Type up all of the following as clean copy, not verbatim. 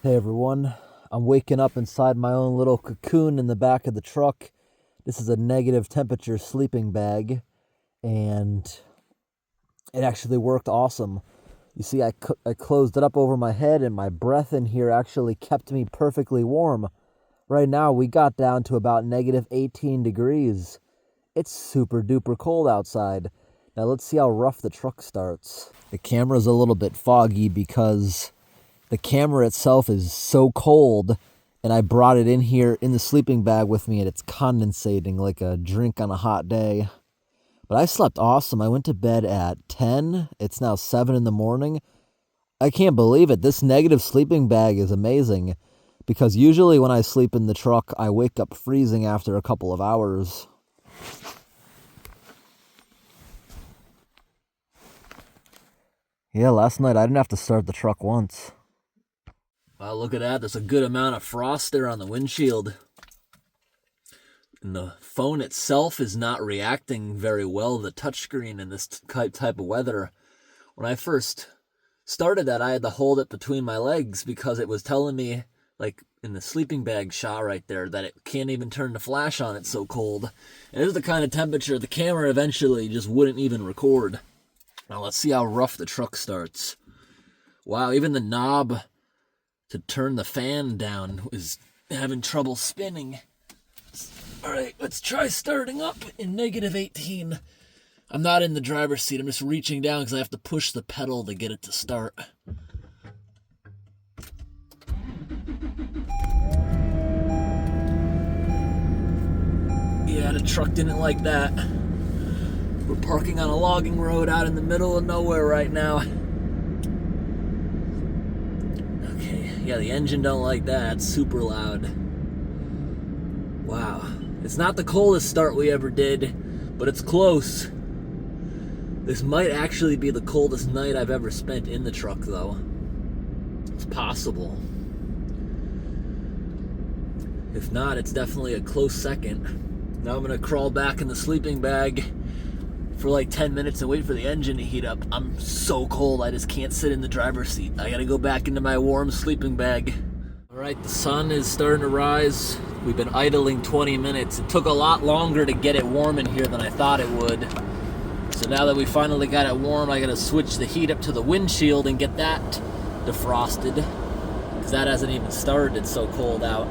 Hey everyone, I'm waking up inside my own little cocoon in the back of the truck. This is a negative temperature sleeping bag, and it actually worked awesome. You see, I closed it up over my head, and my breath in here actually kept me perfectly warm. Right now, we got down to about negative 18 degrees. It's super duper cold outside. Now let's see how rough the truck starts. The camera's a little bit foggy because the camera itself is so cold, and I brought it in here in the sleeping bag with me, and it's condensating like a drink on a hot day. But I slept awesome. I went to bed at 10. It's now 7 in the morning. I can't believe it. This negative sleeping bag is amazing because usually when I sleep in the truck, I wake up freezing after a couple of hours. Yeah, last night I didn't have to start the truck once. Wow, look at that. There's a good amount of frost there on the windshield. And the phone itself is not reacting very well to the touchscreen in this type of weather. When I first started that, I had to hold it between my legs because it was telling me, like in the sleeping bag shot right there, that it can't even turn the flash on. It's so cold. And this is the kind of temperature the camera eventually just wouldn't even record. Now let's see how rough the truck starts. Wow, even the knob to turn the fan down is having trouble spinning. All right, let's try starting up in negative 18. I'm not in the driver's seat. I'm just reaching down because I have to push the pedal to get it to start. Yeah, the truck didn't like that. We're parking on a logging road out in the middle of nowhere right now. Yeah, the engine don't like that. It's super loud. Wow. It's not the coldest start we ever did, but it's close. This might actually be the coldest night I've ever spent in the truck, though. It's possible. If not, it's definitely a close second. Now I'm going to crawl back in the sleeping bag for like 10 minutes and wait for the engine to heat up. I'm so cold, I just can't sit in the driver's seat. I gotta go back into my warm sleeping bag. All right, the sun is starting to rise. We've been idling 20 minutes. It took a lot longer to get it warm in here than I thought it would. So now that we finally got it warm, I gotta switch the heat up to the windshield and get that defrosted, because that hasn't even started. It's so cold out.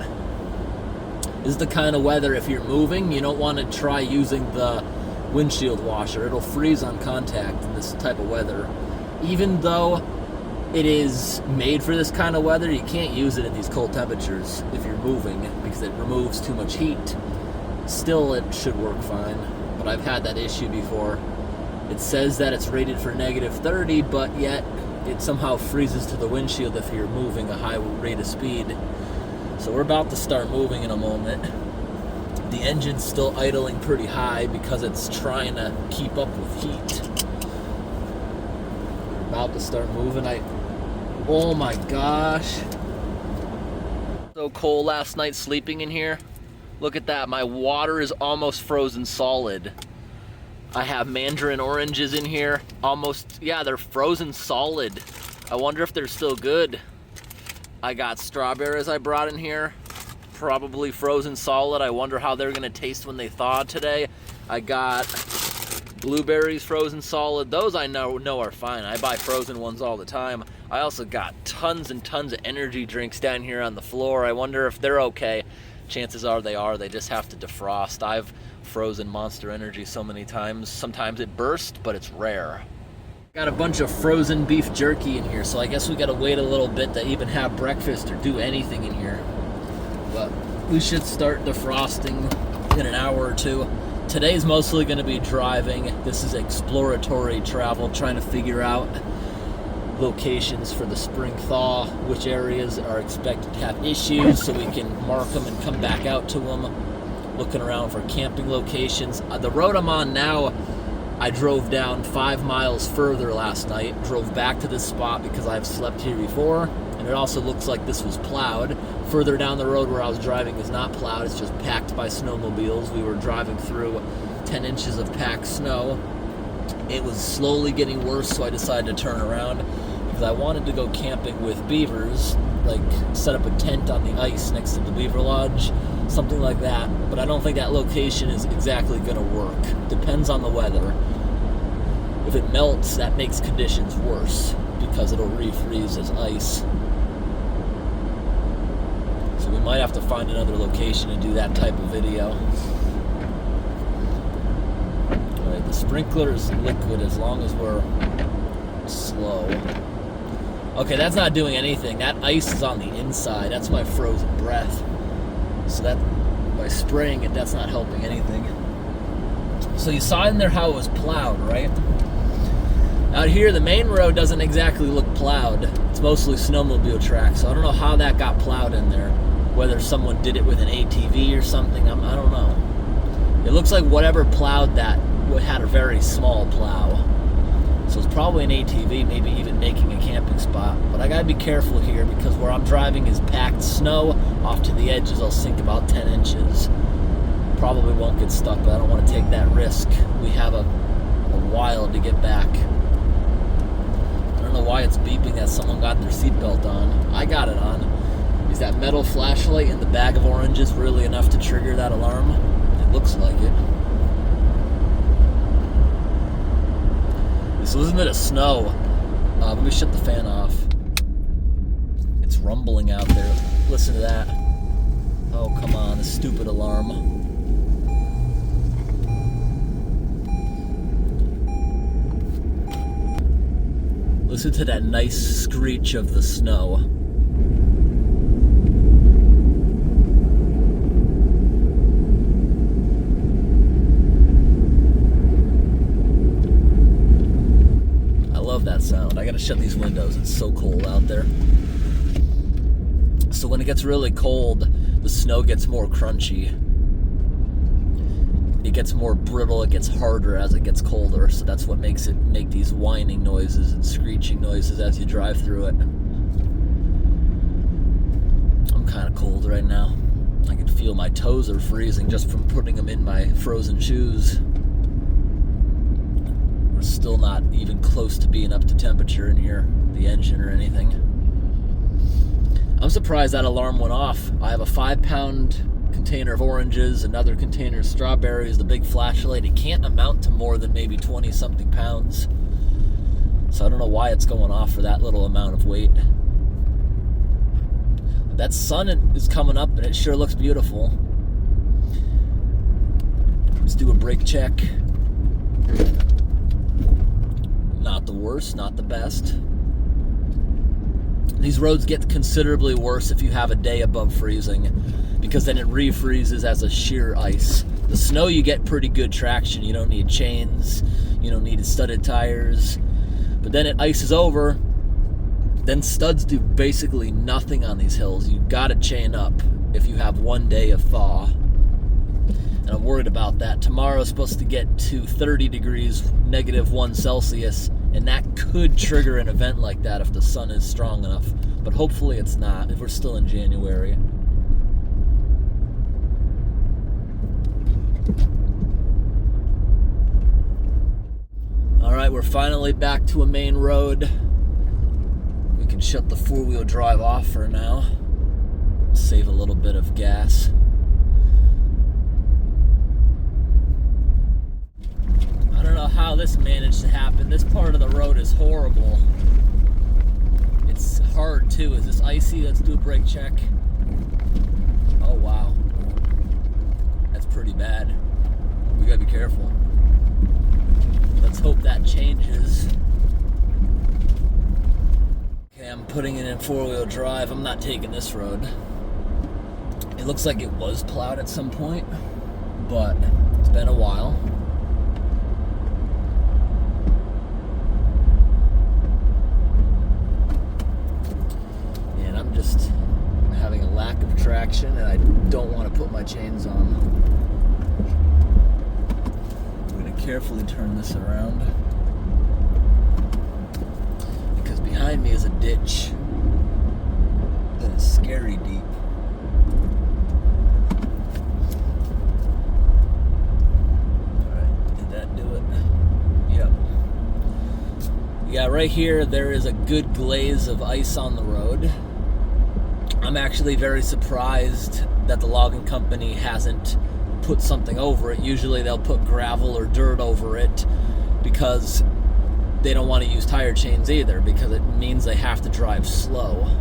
This is the kind of weather, if you're moving, you don't want to try using the windshield washer. It'll freeze on contact in this type of weather. Even though it is made for this kind of weather, you can't use it in these cold temperatures if you're moving because it removes too much heat. Still, it should work fine, but I've had that issue before. It says that it's rated for negative 30, but yet it somehow freezes to the windshield if you're moving a high rate of speed. So we're about to start moving in a moment. The engine's still idling pretty high because it's trying to keep up with heat. We're about to start moving. Oh my gosh. So cold last night sleeping in here. Look at that, my water is almost frozen solid. I have mandarin oranges in here. Yeah, they're frozen solid. I wonder if they're still good. I got strawberries I brought in here. Probably frozen solid. I wonder how they're gonna taste when they thaw today. I got blueberries frozen solid. Those I know are fine. I buy frozen ones all the time. I also got tons and tons of energy drinks down here on the floor. I wonder if they're okay. Chances are they are. They just have to defrost. I've frozen Monster Energy so many times. Sometimes it bursts, but it's rare. Got a bunch of frozen beef jerky in here, so I guess we gotta wait a little bit to even have breakfast or do anything in here. But we should start defrosting in an hour or two. Today's mostly going to be driving. This is exploratory travel, trying to figure out locations for the spring thaw, which areas are expected to have issues so we can mark them and come back out to them. Looking around for camping locations. The road I'm on now, I drove down 5 miles further last night, drove back to this spot because I've slept here before, and it also looks like this was plowed. Further down the road where I was driving is not plowed, it's just packed by snowmobiles. We were driving through 10 inches of packed snow. It was slowly getting worse, so I decided to turn around because I wanted to go camping with beavers like set up a tent on the ice next to the Beaver Lodge, something like that. But I don't think that location is exactly going to work. Depends on the weather. If it melts, that makes conditions worse because it'll refreeze as ice. So we might have to find another location and do that type of video. Alright, the sprinkler is liquid as long as we're slow. Okay, that's not doing anything. That ice is on the inside. That's my frozen breath. So that, by spraying it, that's not helping anything. So you saw in there how it was plowed, right? Out here, the main road doesn't exactly look plowed. It's mostly snowmobile track, so I don't know how that got plowed in there. Whether someone did it with an ATV or something, I don't know. It looks like whatever plowed that had a very small plow. So it's probably an ATV, maybe even making a camping spot. But I gotta be careful here because where I'm driving is packed snow. Off to the edges, I'll sink about 10 inches. Probably won't get stuck, but I don't want to take that risk. We have a while to get back. I don't know why it's beeping that someone got their seatbelt on. I got it on. Is that metal flashlight in the bag of oranges really enough to trigger that alarm? It looks like it. So there's a bit of snow. Let me shut the fan off. It's rumbling out there. Listen to that. Oh, come on, the stupid alarm. Listen to that nice screech of the snow. That sound. I gotta shut these windows. It's so cold out there. So when it gets really cold, the snow gets more crunchy. It gets more brittle. It gets harder as it gets colder. So that's what makes it make these whining noises and screeching noises as you drive through it. I'm kind of cold right now. I can feel my toes are freezing just from putting them in my frozen shoes. Still not even close to being up to temperature in here, the engine or anything. I'm surprised that alarm went off. I have a 5-pound container of oranges, another container of strawberries, the big flashlight. It can't amount to more than maybe 20-something pounds. So I don't know why it's going off for that little amount of weight. That sun is coming up and it sure looks beautiful. Let's do a brake check. Not the worst, not the best. These roads get considerably worse if you have a day above freezing, because then it refreezes as a sheer ice. The snow, you get pretty good traction. You don't need chains, you don't need studded tires. But then it ices over, then studs do basically nothing on these hills. You've got to chain up if you have one day of thaw. And I'm worried about that. Tomorrow's supposed to get to 30 degrees, -1 Celsius, and that could trigger an event like that if the sun is strong enough. But hopefully it's not, if we're still in January. Alright, we're finally back to a main road. We can shut the 4-wheel drive off for now. Save a little bit of gas. I don't know how this managed to happen. This part of the road is horrible. It's hard too. Is this icy? Let's do a brake check. Oh wow. That's pretty bad. We gotta be careful. Let's hope that changes. Okay, I'm putting it in 4-wheel drive. I'm not taking this road. It looks like it was plowed at some point, but it's been a while. I'm just having a lack of traction and I don't want to put my chains on. I'm going to carefully turn this around because behind me is a ditch that is scary deep. Alright, did that do it? Yep. Yeah, right here there is a good glaze of ice on the road. I'm actually very surprised that the logging company hasn't put something over it. Usually they'll put gravel or dirt over it because they don't want to use tire chains either, because it means they have to drive slow.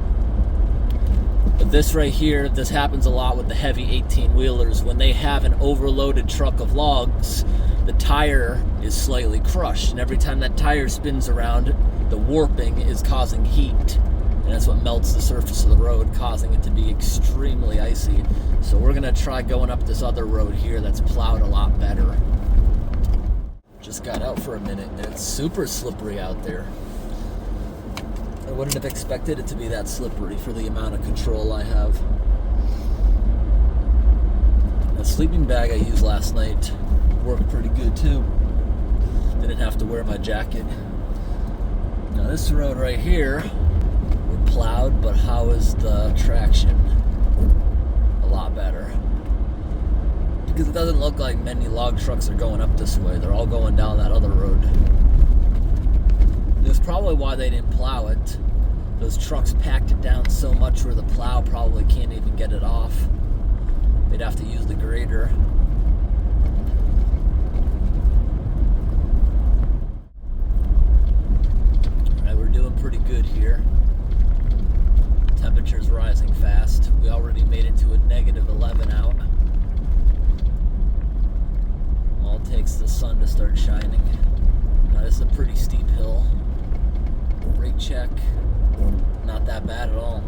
But this right here, this happens a lot with the heavy 18-wheelers. When they have an overloaded truck of logs, the tire is slightly crushed, and every time that tire spins around, the warping is causing heat, and that's what melts the surface of the road, causing it to be extremely icy. So we're gonna try going up this other road here that's plowed a lot better. Just got out for a minute, and it's super slippery out there. I wouldn't have expected it to be that slippery for the amount of control I have. The sleeping bag I used last night worked pretty good too. Didn't have to wear my jacket. Now this road right here, we're plowed, but how is the traction? A lot better. Because it doesn't look like many log trucks are going up this way. They're all going down that other road. That's probably why they didn't plow it. Those trucks packed it down so much where the plow probably can't even get it off. They'd have to use the grader. Alright, we're doing pretty good here. Temperature's rising fast. We already made it to a -11 out. All it takes the sun to start shining. Now this is a pretty steep hill. Brake check, not that bad at all.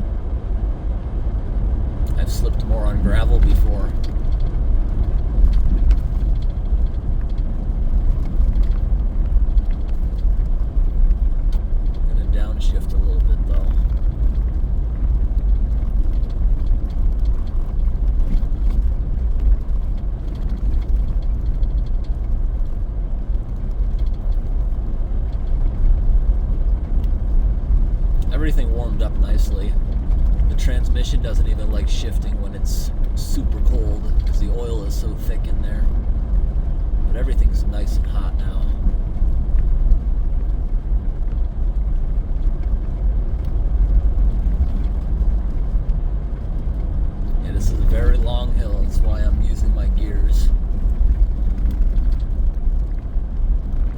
I've slipped more on gravel before. I'm gonna downshift a little bit though. Everything warmed up nicely. The transmission doesn't even like shifting when it's super cold because the oil is so thick in there. But everything's nice and hot now. Yeah, this is a very long hill. That's why I'm using my gears.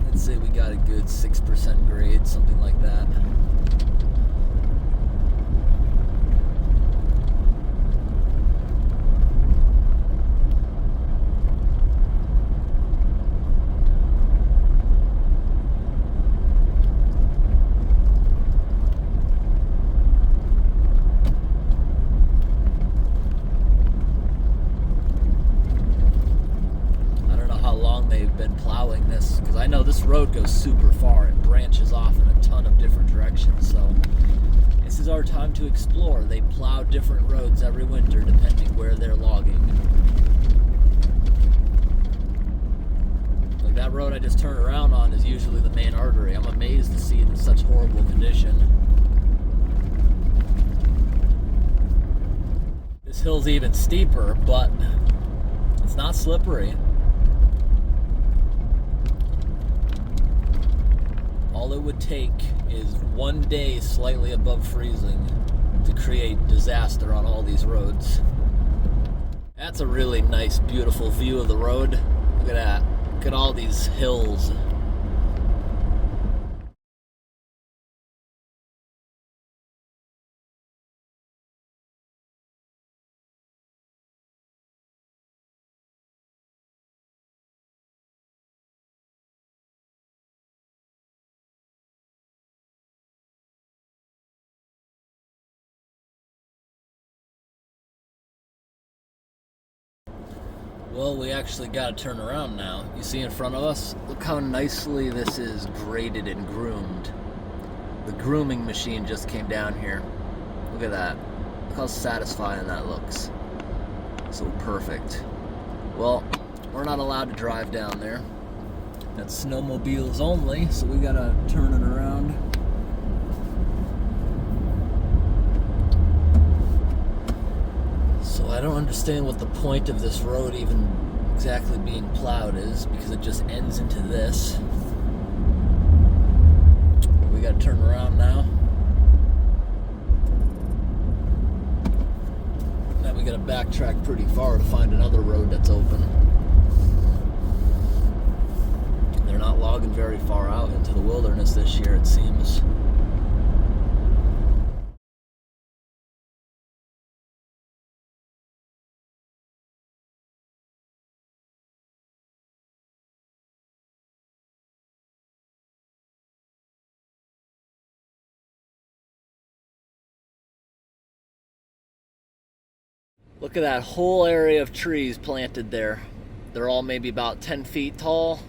I'd say we got a good 6% grade, something like that. Been plowing this because I know this road goes super far. It branches off in a ton of different directions, so this is our time to explore. They plow different roads every winter depending where they're logging. Like that road I just turned around on is usually the main artery. I'm amazed to see it in such horrible condition. This hill's even steeper, but it's not slippery. All it would take is one day slightly above freezing to create disaster on all these roads. That's a really nice, beautiful view of the road. Look at that. Look at all these hills. Well, we actually got to turn around now. You see in front of us? Look how nicely this is graded and groomed. The grooming machine just came down here. Look at that. Look how satisfying that looks. So perfect. Well, we're not allowed to drive down there. That's snowmobiles only, so we gotta turn it around. So I don't understand what the point of this road even exactly being plowed is, because it just ends into this. We gotta turn around now. we gotta backtrack pretty far to find another road that's open. They're not logging very far out into the wilderness this year, it seems. Look at that whole area of trees planted there. They're all maybe about 10 feet tall.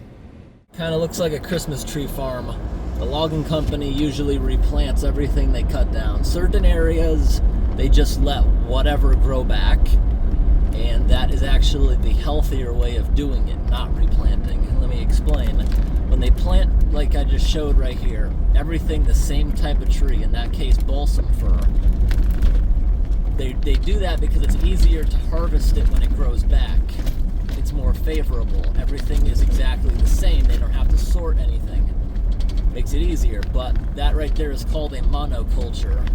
Kind of looks like a Christmas tree farm. The logging company usually replants everything they cut down. Certain areas, they just let whatever grow back. And that is actually the healthier way of doing it, not replanting. Let me explain. When they plant, like I just showed right here, everything the same type of tree, in that case balsam fir, they do that because it's easier to harvest it when it grows back. It's more favorable. Everything is exactly the same. They don't have to sort anything. Makes it easier, but that right there is called a monoculture.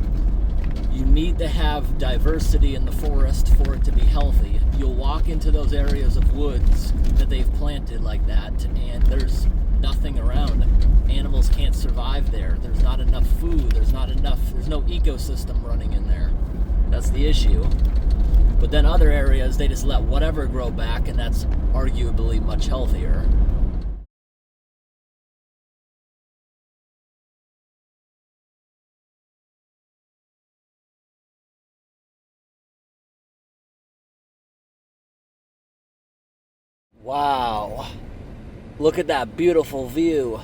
You need to have diversity in the forest for it to be healthy. You'll walk into those areas of woods that they've planted like that, and there's nothing around. Animals can't survive there. There's not enough food. There's no ecosystem running in there. That's the issue. But then other areas, they just let whatever grow back, and that's arguably much healthier. Wow. Look at that beautiful view.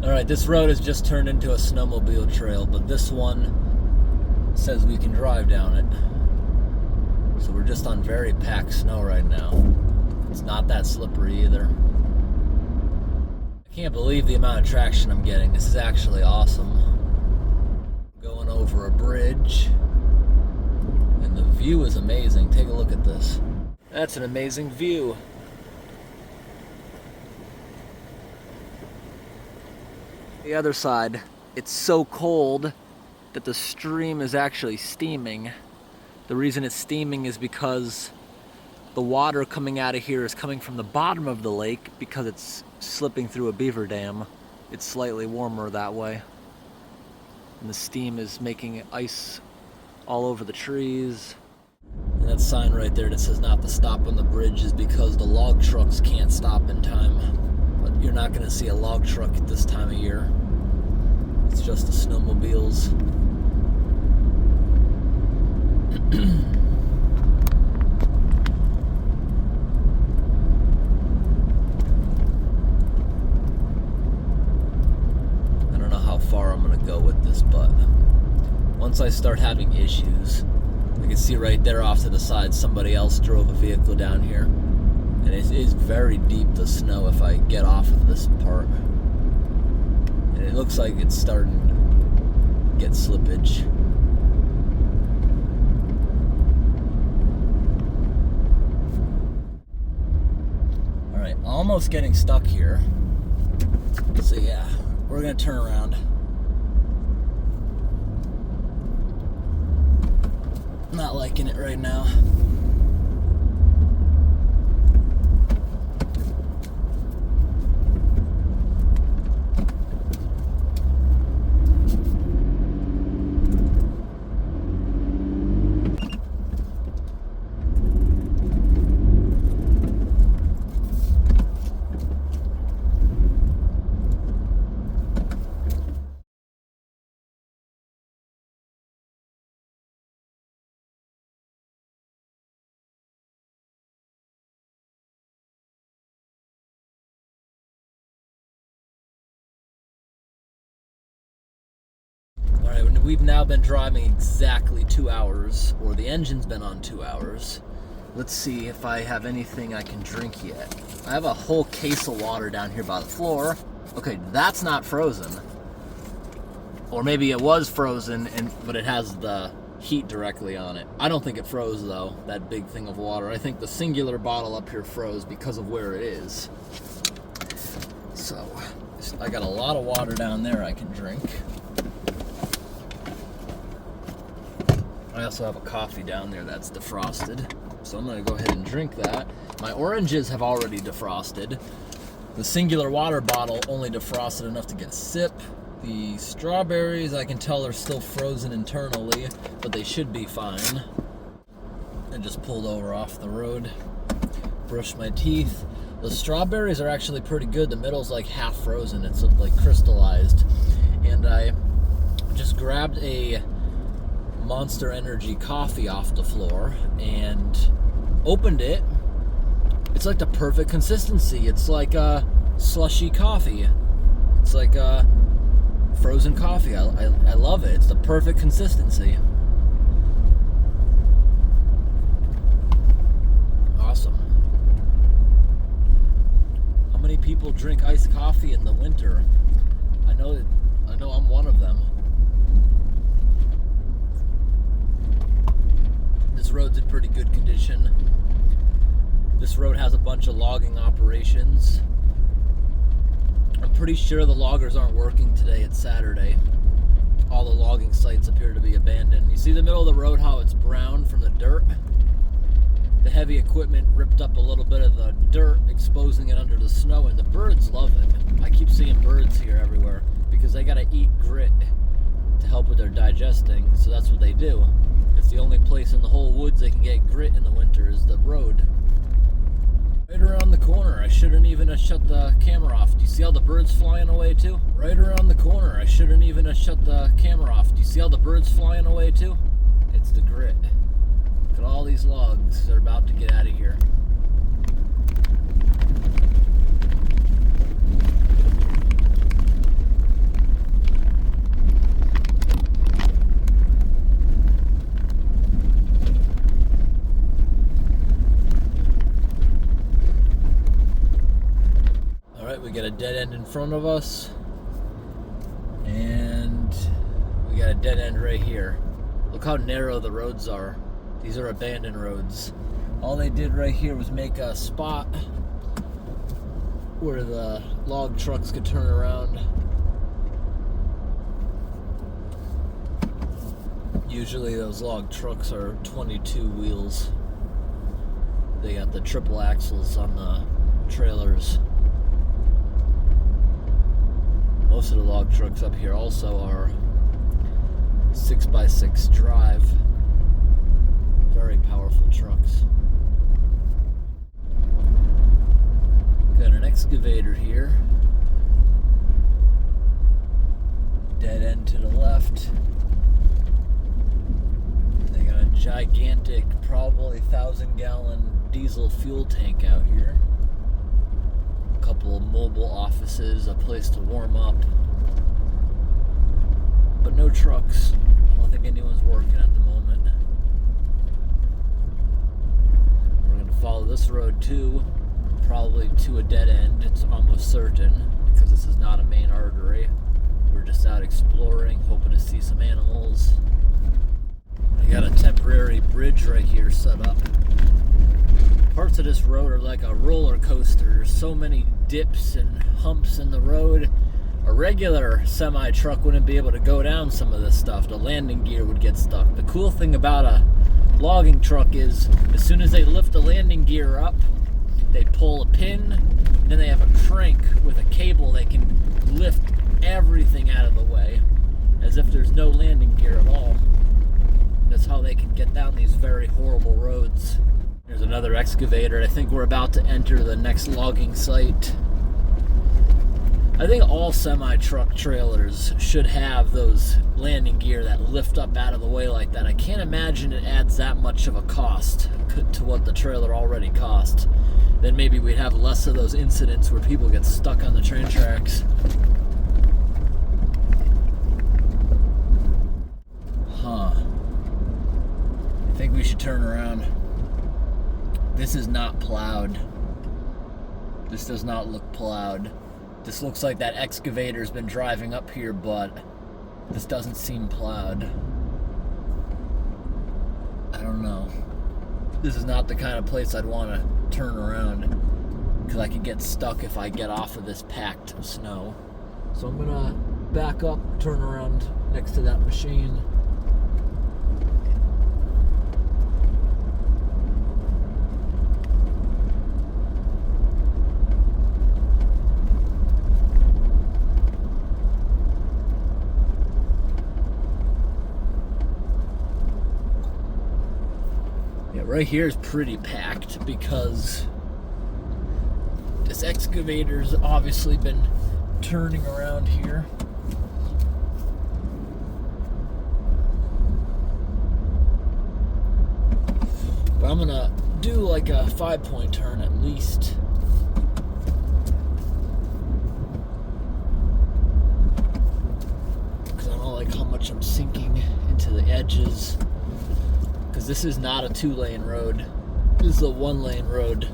Alright, this road has just turned into a snowmobile trail, but this one says we can drive down it. So we're just on very packed snow right now. It's not that slippery either. I can't believe the amount of traction I'm getting. This is actually awesome. Going over a bridge, and the view is amazing. Take a look at this. That's an amazing view. The other side, it's so cold that the stream is actually steaming. The reason it's steaming is because the water coming out of here is coming from the bottom of the lake because it's slipping through a beaver dam. It's slightly warmer that way. And the steam is making ice all over the trees. And that sign right there that says not to stop on the bridge is because the log trucks can't stop in time. But you're not going to see a log truck at this time of year. It's just the snowmobiles. I don't know how far I'm going to go with this, but once I start having issues, I can see right there off to the side somebody else drove a vehicle down here. And it is very deep, the snow, if I get off of this part. And it looks like it's starting to get slippage. Alright, almost getting stuck here. So yeah, we're gonna turn around. Not liking it right now. we've now been driving exactly 2 hours, or the engine's been on 2 hours. Let's see if I have anything I can drink yet. I have a whole case of water down here by the floor. Okay, that's not frozen. Or maybe it was frozen, but it has the heat directly on it. I don't think it froze though, that big thing of water. I think the singular bottle up here froze because of where it is. So, I got a lot of water down there I can drink. I also have a coffee down there that's defrosted. So I'm going to go ahead and drink that. My oranges have already defrosted. The singular water bottle only defrosted enough to get a sip. The strawberries, I can tell, are still frozen internally, but they should be fine. I just pulled over off the road, brushed my teeth. The strawberries are actually pretty good. The middle's like half frozen. It's like crystallized. And I just grabbed a Monster Energy coffee off the floor and opened it. It's like the perfect consistency. It's like a slushy coffee. It's like a frozen coffee. I love it. It's the perfect consistency. Awesome. How many people drink iced coffee in the winter? I know I'm one of them. This road's in pretty good condition. This road has a bunch of logging operations. I'm pretty sure the loggers aren't working today. It's Saturday. All the logging sites appear to be abandoned. You see the middle of the road, how it's brown from the dirt? The heavy equipment ripped up a little bit of the dirt, exposing it under the snow, and the birds love it. I keep seeing birds here everywhere because they gotta eat grit to help with their digesting, so that's what they do. It's the only place in the whole woods they can get grit in the winter is the road. Right around the corner. I shouldn't even have shut the camera off. Do you see all the birds flying away too? Right around the corner. I shouldn't even have shut the camera off. Do you see all the birds flying away too? It's the grit. Look at all these logs. They're about to get out of here. We got a dead end in front of us, and we got a dead end right here. Look how narrow the roads are. These are abandoned roads. All they did right here was make a spot where the log trucks could turn around. Usually those log trucks are 22 wheels. They got the triple axles on the trailers. Most of the log trucks up here also are 6x6 drive. Very powerful trucks. Got an excavator here. Dead end to the left. They got a gigantic, probably 1,000-gallon diesel fuel tank out here. Couple of mobile offices, a place to warm up, but no trucks. I don't think anyone's working at the moment. We're going to follow this road too, probably to a dead end. It's almost certain because this is not a main artery. We're just out exploring, hoping to see some animals. I got a temporary bridge right here set up. Parts of this road are like a roller coaster. There's so many dips and humps in the road. A regular semi-truck wouldn't be able to go down some of this stuff. The landing gear would get stuck. The cool thing about a logging truck is as soon as they lift the landing gear up, they pull a pin, then they have a crank with a cable. They can lift everything out of the way as if there's no landing gear at all. That's how they can get down these very horrible roads. There's another excavator. I think we're about to enter the next logging site. I think all semi-truck trailers should have those landing gear that lift up out of the way like that. I can't imagine it adds that much of a cost to what the trailer already cost. Then maybe we'd have less of those incidents where people get stuck on the train tracks. This is not plowed. This does not look plowed. This looks like that excavator's been driving up here, but this doesn't seem plowed. I don't know. This is not the kind of place I'd want to turn around, because I could get stuck if I get off of this packed snow. So I'm gonna back up, turn around next to that machine. Right here is pretty packed because this excavator's obviously been turning around here. But I'm gonna do like a 5-point turn at least. Because I don't like how much I'm sinking into the edges. Because this is not a 2-lane road. This is a 1-lane road.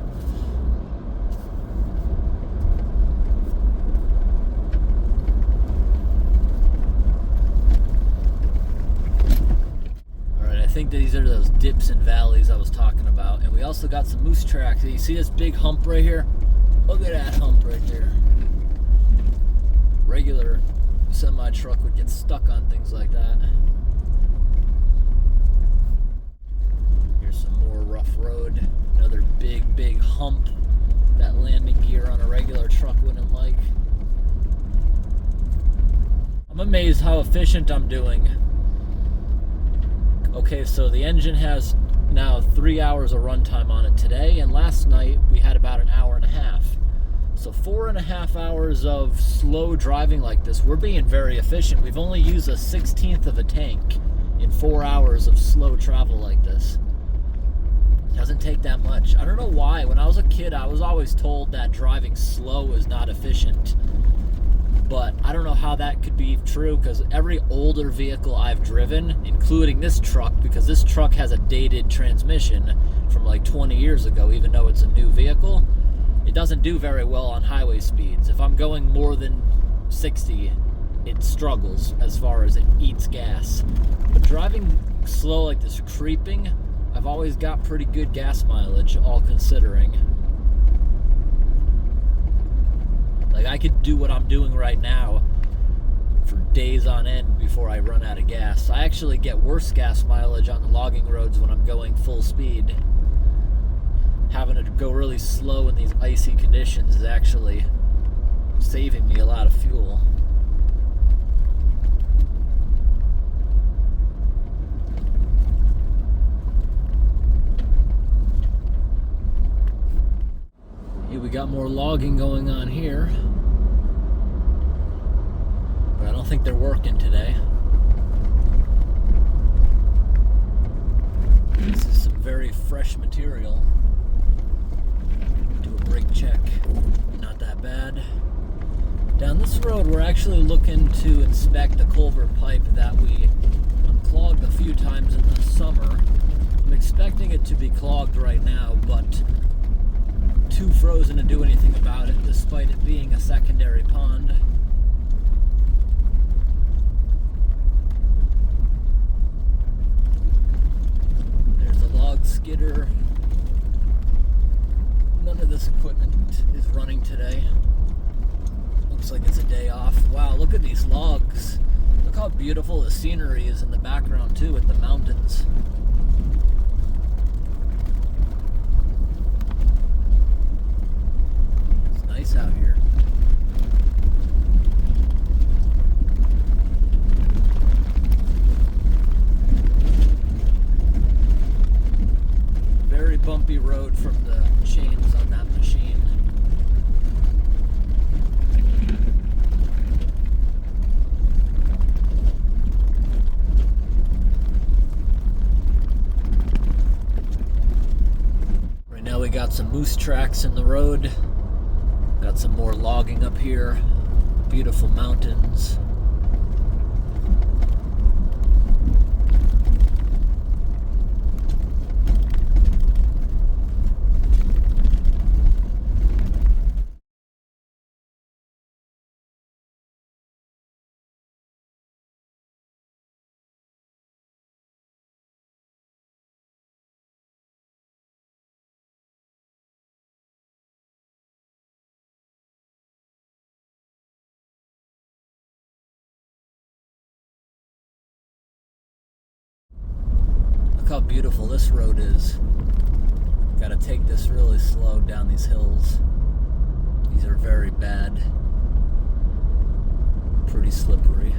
Alright, I think these are those dips and valleys I was talking about. And we also got some moose tracks. You see this big hump right here? Look at that hump right there. Regular semi-truck would get stuck on things like that. Some more rough road, another big hump that landing gear on a regular truck wouldn't like. I'm amazed how efficient I'm doing. Okay, so the engine has now 3 hours of runtime on it today, and last night we had about an hour and a half. So 4.5 hours of slow driving like this. We're being very efficient. We've only used a 1/16 of a tank in 4 hours of slow travel like this. Doesn't take that much. I don't know why. When I was a kid, I was always told that driving slow is not efficient. But I don't know how that could be true, because every older vehicle I've driven, including this truck, because this truck has a dated transmission from like 20 years ago, even though it's a new vehicle, it doesn't do very well on highway speeds. If I'm going more than 60, it struggles as far as it eats gas. But driving slow like this, creeping, I've always got pretty good gas mileage, all considering. Like, I could do what I'm doing right now for days on end before I run out of gas. I actually get worse gas mileage on the logging roads when I'm going full speed. Having to go really slow in these icy conditions is actually saving me a lot of fuel. We got more logging going on here, but I don't think they're working today. This is some very fresh material. Do a brake check. Not that bad. Down this road, we're actually looking to inspect a culvert pipe that we unclogged a few times in the summer. I'm expecting it to be clogged right now, but too frozen to do anything about it, despite it being a secondary pond. There's a log skidder. None of this equipment is running today. Looks like it's a day off. Wow, look at these logs. Look how beautiful the scenery is in the background too, with the mountains. Nice out here. Very bumpy road from the chains on that machine. Right now we got some moose tracks in the road. Got some more logging up here. Beautiful mountains. how beautiful this road is. Gotta take this really slow down these hills. These are very bad. Pretty slippery.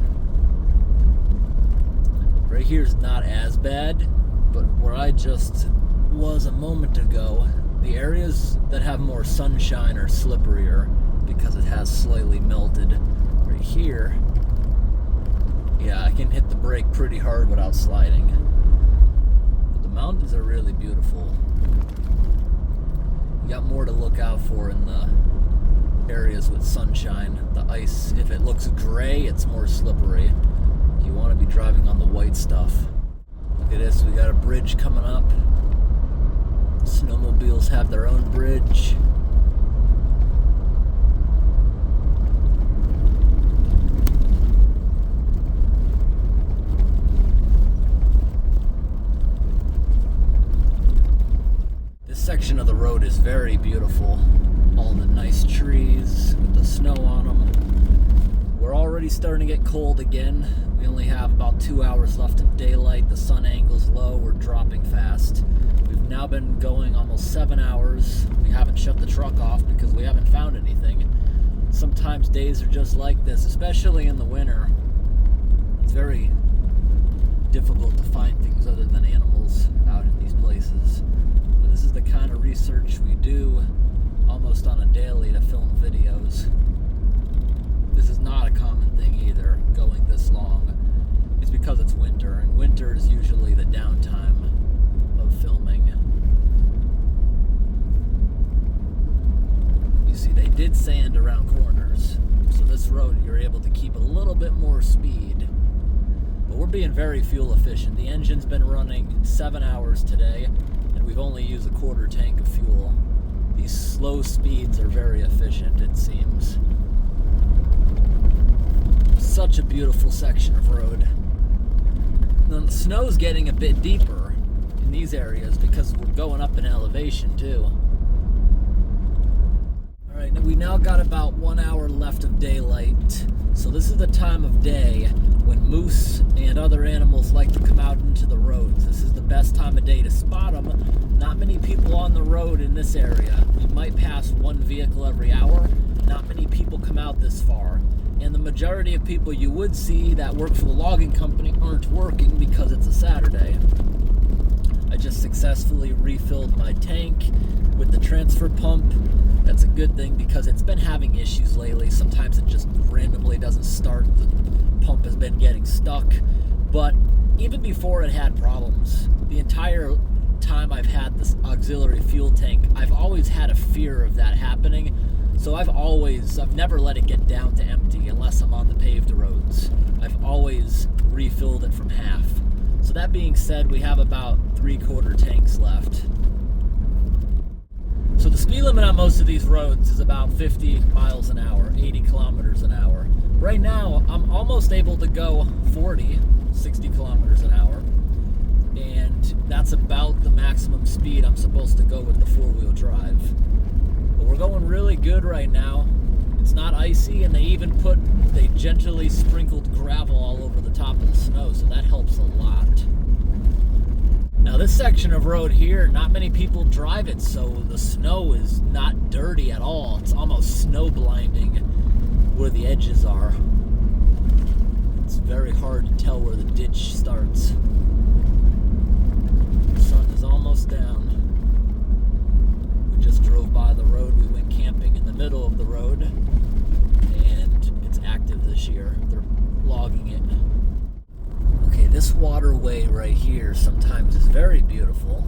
Right here is not as bad, but where I just was a moment ago, the areas that have more sunshine are slipperier because it has slightly melted. Right here, yeah, I can hit the brake pretty hard without sliding. But the mountains are really beautiful. You got more to look out for in the areas with sunshine. The ice, if it looks gray, it's more slippery. You want to be driving on the white stuff. Look at this, we got a bridge coming up. Snowmobiles have their own bridge. This section of the road is very beautiful. All the nice trees with the snow on them. We're already starting to get cold again. We only have about 2 hours left of daylight. The sun angle's low. We're dropping fast. We've now been going almost 7 hours. We haven't shut the truck off because we haven't found anything. Sometimes days are just like this, especially in the winter. It's very difficult to find things other than animals out in these places. But this is the kind of research we do almost on a daily to film videos. This is not a common thing either, going this long. It's because it's winter, and winter is usually the downtime of filming. You see, they did sand around corners, so this road you're able to keep a little bit more speed. But we're being very fuel efficient. The engine's been running 7 hours today, and we've only used a quarter tank of fuel. These slow speeds are very efficient, it seems. Such a beautiful section of road. Now, the snow's getting a bit deeper in these areas because we're going up in elevation too. Alright, we now got about 1 hour left of daylight. So this is the time of day when moose and other animals like to come out into the roads. This is the best time of day to spot them. Not many people on the road in this area. We might pass one vehicle every hour. Not many people come out this far. And the majority of people you would see that work for the logging company aren't working because it's a Saturday. I just successfully refilled my tank with the transfer pump. That's a good thing because it's been having issues lately. Sometimes it just randomly doesn't start. The pump has been getting stuck. But even before it had problems, the entire time I've had this auxiliary fuel tank, I've always had a fear of that happening. So I've never let it get down to empty unless I'm on the paved roads. I've always refilled it from half. So that being said, we have about 3/4 tanks left. So the speed limit on most of these roads is about 50 miles an hour, 80 kilometers an hour. Right now, I'm almost able to go 40, 60 kilometers an hour. And that's about the maximum speed I'm supposed to go with the four-wheel drive. But we're going really good right now. It's not icy, and they gently sprinkled gravel all over the top of the snow, so that helps a lot. Now this section of road here, not many people drive it, so the snow is not dirty at all. It's almost snow blinding where the edges are. It's very hard to tell where the ditch starts. The sun is almost down. We just drove by the road. We went camping in the middle of the road, and it's active this year. They're logging it. Okay, this waterway right here sometimes is very beautiful.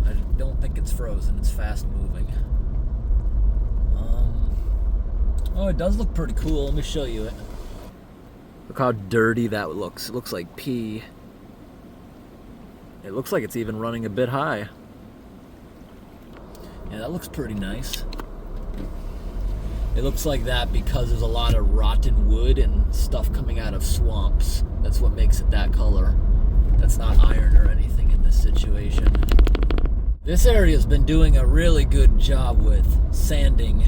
I don't think it's frozen. It's fast moving. Oh, it does look pretty cool. Let me show you it. Look how dirty that looks. It looks like pee. It looks like it's even running a bit high. Yeah, that looks pretty nice. It looks like that because there's a lot of rotten wood and stuff coming out of swamps. That's what makes it that color. That's not iron or anything in this situation. This area's been doing a really good job with sanding.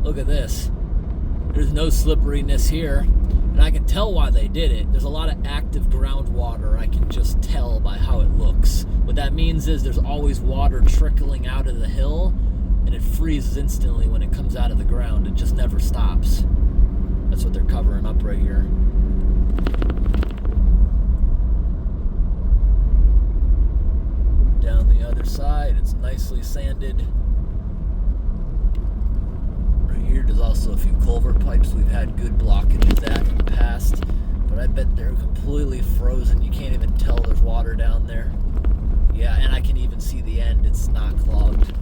Look at this. There's no slipperiness here. And I can tell why they did it. There's a lot of active groundwater. I can just tell by how it looks. What that means is there's always water trickling out of the hill, and it freezes instantly when it comes out of the ground. It just never stops. That's what they're covering up right here. Down the other side, it's nicely sanded. Right here, there's also a few culvert pipes we've had good blockages at in the past, but I bet they're completely frozen. You can't even tell there's water down there. Yeah, and I can even see the end. It's not clogged.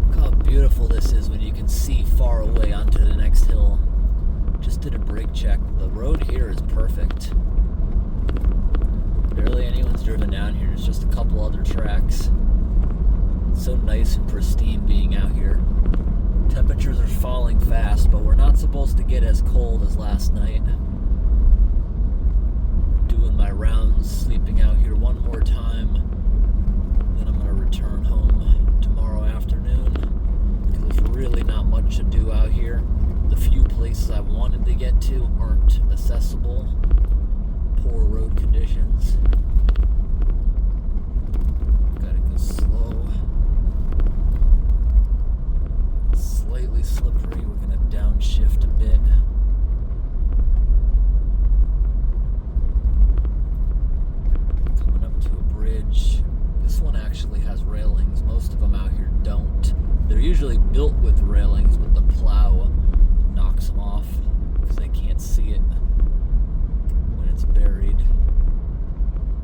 Look how beautiful this is when you can see far away onto the next hill. Just did a brake check. The road here is perfect. Barely anyone's driven down here. There's just a couple other tracks. It's so nice and pristine being out here. Temperatures are falling fast, but we're not supposed to get as cold as last night. Doing my rounds, sleeping out here one more time. Then I'm going to return home tomorrow afternoon. Because there's really not much to do out here. The few places I wanted to get to aren't accessible. Poor road conditions. Gotta go slow. Slightly slippery. We're gonna downshift a bit. Coming up to a bridge. This one actually has railings. Most of them out here don't. They're usually built with railings, but the plow knocks them off because they can't see it when it's buried.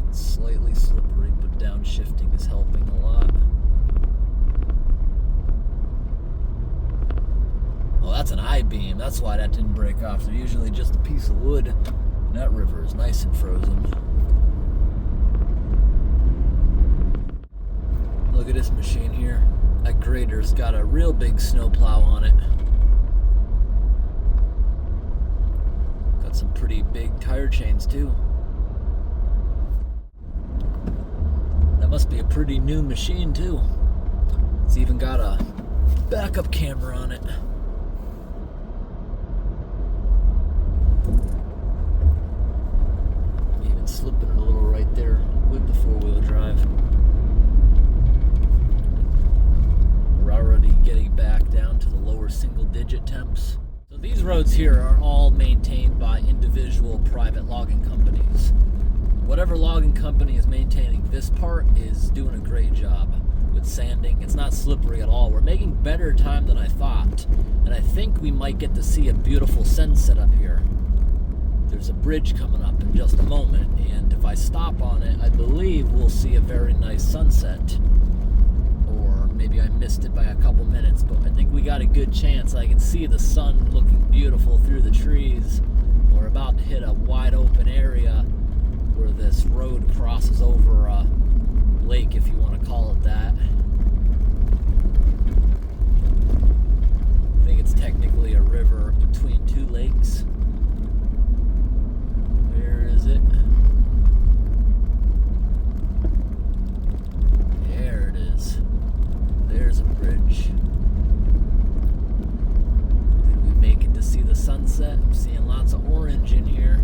It's slightly slippery, but downshifting is helping a lot. Oh, that's an I-beam. That's why that didn't break off. They're usually just a piece of wood. And that river is nice and frozen. Look at this machine here. That grader's got a real big snowplow on it. Got some pretty big tire chains too. That must be a pretty new machine too. It's even got a backup camera on it. Even slipping it a little right there with the four-wheel drive. We're already getting back down to the lower single-digit temps. So these roads here are all maintained by individual private logging companies. Whatever logging company is maintaining this part is doing a great job with sanding. It's not slippery at all. We're making better time than I thought, and I think we might get to see a beautiful sunset up here. There's a bridge coming up in just a moment, and if I stop on it, I believe we'll see a very nice sunset. Or maybe I missed it by a couple minutes, but I think we got a good chance. I can see the sun looking beautiful through the trees. We're about to hit a wide open area where this road crosses over a lake, if you want to call it that. I think it's technically a river between two lakes. Where is it? There it is. There's a bridge. Did we make it to see the sunset? I'm seeing lots of orange in here.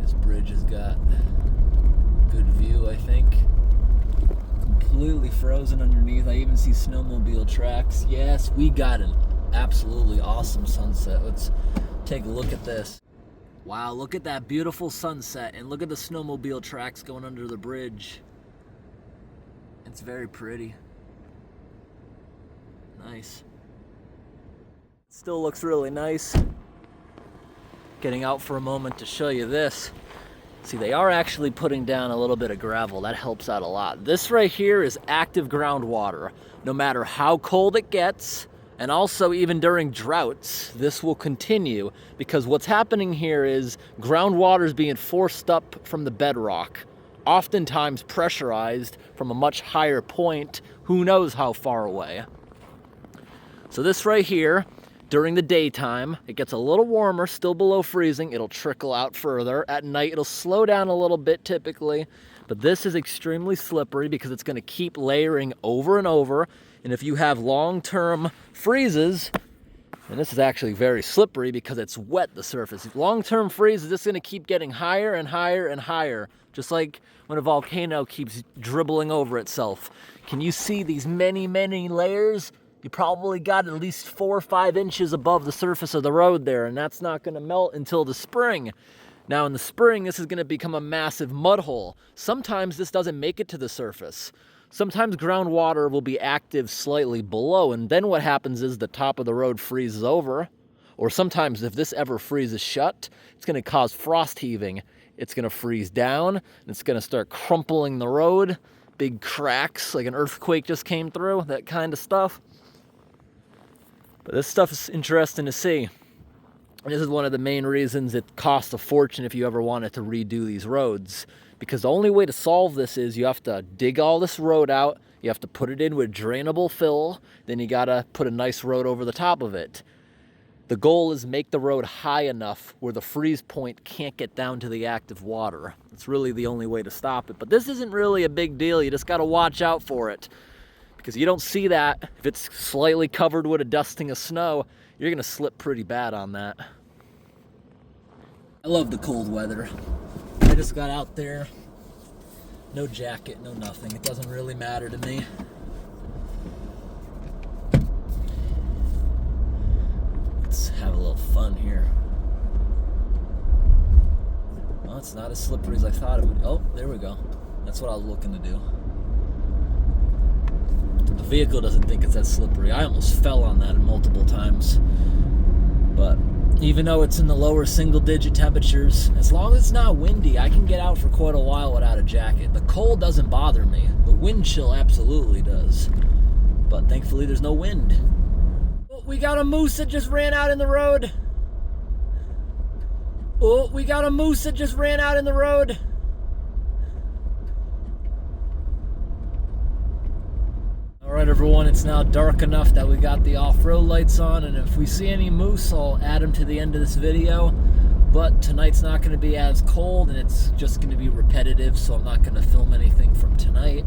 This bridge has got good view, I think. Completely frozen underneath. I even see snowmobile tracks. Yes, we got an absolutely awesome sunset. Let's take a look at this. Wow, look at that beautiful sunset, and look at the snowmobile tracks going under the bridge. It's very pretty. Nice. Still looks really nice. Getting out for a moment to show you this. See, they are actually putting down a little bit of gravel. That helps out a lot. This right here is active groundwater. No matter how cold it gets, and also even during droughts, this will continue, because what's happening here is groundwater is being forced up from the bedrock, oftentimes pressurized from a much higher point, who knows how far away. So this right here, during the daytime, it gets a little warmer, still below freezing. It'll trickle out further. At night, it'll slow down a little bit typically, but this is extremely slippery because it's going to keep layering over and over. And if you have long-term freezes, and this is actually very slippery because it's wet, the surface. Long-term freezes, it's gonna keep getting higher and higher and higher, just like when a volcano keeps dribbling over itself. Can you see these many, many layers? You probably got at least 4 or 5 inches above the surface of the road there, and that's not gonna melt until the spring. Now in the spring, this is gonna become a massive mud hole. Sometimes this doesn't make it to the surface. Sometimes groundwater will be active slightly below, and then what happens is the top of the road freezes over. Or sometimes if this ever freezes shut, it's gonna cause frost heaving. It's gonna freeze down, and it's gonna start crumpling the road. Big cracks, like an earthquake just came through, that kind of stuff. But this stuff is interesting to see. And this is one of the main reasons it costs a fortune if you ever wanted to redo these roads. Because the only way to solve this is you have to dig all this road out, you have to put it in with drainable fill, then you gotta put a nice road over the top of it. The goal is make the road high enough where the freeze point can't get down to the active water. It's really the only way to stop it. But this isn't really a big deal, you just gotta watch out for it. Because you don't see that. If it's slightly covered with a dusting of snow, you're gonna slip pretty bad on that. I love the cold weather. I just got out there, no jacket, no nothing. It doesn't really matter to me. Let's have a little fun here. Well, it's not as slippery as I thought it would. Oh, there we go. That's what I was looking to do. The vehicle doesn't think it's that slippery. I almost fell on that multiple times. But even though it's in the lower single-digit temperatures, as long as it's not windy, I can get out for quite a while without a jacket. The cold doesn't bother me. The wind chill absolutely does. But thankfully, there's no wind. Oh, we got a moose that just ran out in the road. Oh, we got a moose that just ran out in the road. Alright everyone, it's now dark enough that we got the off-road lights on, and if we see any moose, I'll add them to the end of this video. But tonight's not going to be as cold, and it's just going to be repetitive, so I'm not going to film anything from tonight.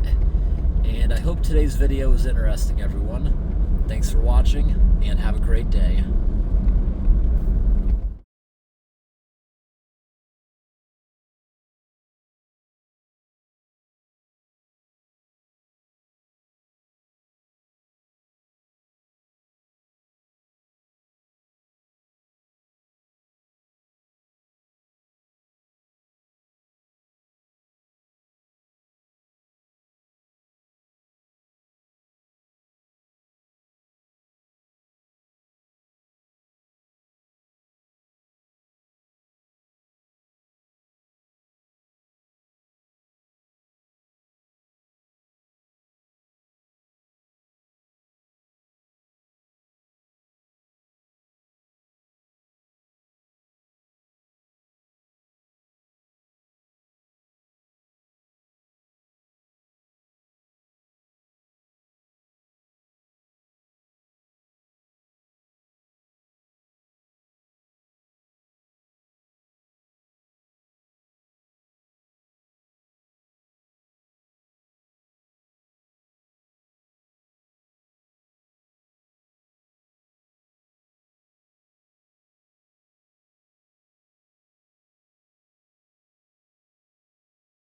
And I hope today's video was interesting, everyone. Thanks for watching, and have a great day.